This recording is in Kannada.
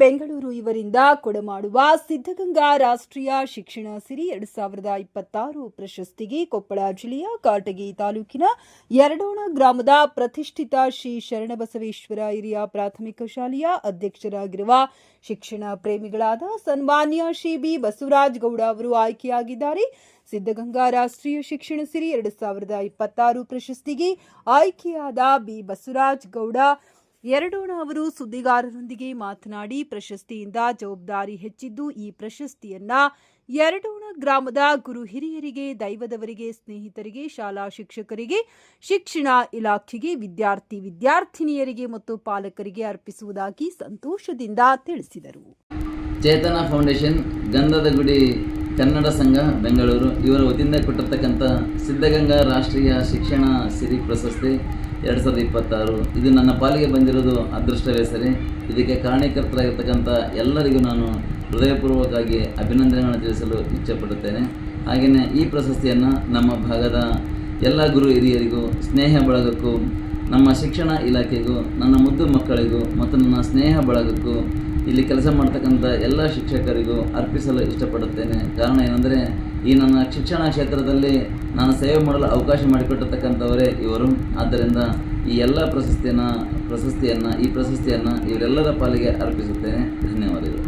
ಬೆಂಗಳೂರು ಇವರಿಂದ ಕೊಡಮಾಡುವ ಸಿದ್ಧಗಂಗಾ ರಾಷ್ಟ್ರೀಯ ಶಿಕ್ಷಣ ಸಿರಿ 2026 ಪ್ರಶಸ್ತಿಗೆ ಕೊಪ್ಪಳ ಜಿಲ್ಲೆಯ ಕಾಟಗಿ ತಾಲೂಕಿನ ಯರಡೋಣ ಗ್ರಾಮದ ಪ್ರತಿಷ್ಠಿತ ಶ್ರೀ ಶರಣಬಸವೇಶ್ವರ ಹಿರಿಯ ಪ್ರಾಥಮಿಕ ಶಾಲೆಯ ಅಧ್ಯಕ್ಷರಾಗಿರುವ ಶಿಕ್ಷಣ ಪ್ರೇಮಿಗಳಾದ ಸನ್ಮಾನ್ಯ ಶ್ರೀ ಬಿ ಬಸವರಾಜ ಗೌಡ ಅವರು ಆಯ್ಕೆಯಾಗಿದ್ದಾರೆ. ಸಿದ್ಧಗಂಗಾ ರಾಷ್ಟ್ರೀಯ ಶಿಕ್ಷಣ ಸಿರಿ 2026 ಪ್ರಶಸ್ತಿಗೆ ಆಯ್ಕೆಯಾದ ಬಿ ಬಸವರಾಜ ಗೌಡ ಯರಡೋಣ ಅವರು ಸುದ್ದಿಗಾರರೊಂದಿಗೆ ಮಾತನಾಡಿ, ಪ್ರಶಸ್ತಿಯಿಂದ ಜವಾಬ್ದಾರಿ ಹೆಚ್ಚಿದ್ದು ಈ ಪ್ರಶಸ್ತಿಯನ್ನ ಯರಡೋಣ ಗ್ರಾಮದ ಗುರು ಹಿರಿಯರಿಗೆ, ದೈವದವರಿಗೆ, ಸ್ನೇಹಿತರಿಗೆ, ಶಾಲಾ ಶಿಕ್ಷಕರಿಗೆ, ಶಿಕ್ಷಣ ಇಲಾಖೆಗೆ, ವಿದ್ಯಾರ್ಥಿನಿಯರಿಗೆ ಮತ್ತು ಪಾಲಕರಿಗೆ ಅರ್ಪಿಸುವುದಾಗಿ ಸಂತೋಷದಿಂದ ತಿಳಿಸಿದರು. ಚೇತನ ಫೌಂಡೇಶನ್, ಗಂಧದ ಗುಡಿ ಕನ್ನಡ ಸಂಘ ಬೆಂಗಳೂರು ಇವರ ವತಿಯಿಂದ ಕೊಟ್ಟಿರ್ತಕ್ಕಂಥ ಸಿದ್ಧಗಂಗಾ ರಾಷ್ಟ್ರೀಯ ಶಿಕ್ಷಣ ಸಿರಿ ಪ್ರಶಸ್ತಿ 2026 ಇದು ನನ್ನ ಪಾಲಿಗೆ ಬಂದಿರೋದು ಅದೃಷ್ಟವೇ ಸರಿ. ಇದಕ್ಕೆ ಕಾರಣೀಕರ್ತರಾಗಿರ್ತಕ್ಕಂಥ ಎಲ್ಲರಿಗೂ ನಾನು ಹೃದಯಪೂರ್ವಕವಾಗಿ ಅಭಿನಂದನೆಗಳನ್ನು ತಿಳಿಸಲು ಇಚ್ಛೆಪಡುತ್ತೇನೆ. ಹಾಗೆಯೇ ಈ ಪ್ರಶಸ್ತಿಯನ್ನು ನಮ್ಮ ಭಾಗದ ಎಲ್ಲ ಗುರು ಹಿರಿಯರಿಗೂ, ಸ್ನೇಹ ಬಳಗಕ್ಕೂ, ನಮ್ಮ ಶಿಕ್ಷಣ ಇಲಾಖೆಗೂ, ನನ್ನ ಮುದ್ದು ಮಕ್ಕಳಿಗೂ ಮತ್ತು ನನ್ನ ಸ್ನೇಹ ಬಳಗಕ್ಕೂ, ಇಲ್ಲಿ ಕೆಲಸ ಮಾಡ್ತಕ್ಕಂಥ ಎಲ್ಲ ಶಿಕ್ಷಕರಿಗೂ ಅರ್ಪಿಸಲು ಇಷ್ಟಪಡುತ್ತೇನೆ. ಕಾರಣ ಏನೆಂದರೆ, ಈ ನನ್ನ ಶಿಕ್ಷಣ ಕ್ಷೇತ್ರದಲ್ಲಿ ನಾನು ಸೇವೆ ಮಾಡಲು ಅವಕಾಶ ಮಾಡಿಕೊಟ್ಟಿರ್ತಕ್ಕಂಥವರೇ ಇವರು. ಆದ್ದರಿಂದ ಈ ಎಲ್ಲ ಪ್ರಶಸ್ತಿಯನ್ನು ಇವರೆಲ್ಲರ ಪಾಲಿಗೆ ಅರ್ಪಿಸುತ್ತೇನೆ. ಧನ್ಯವಾದಗಳು.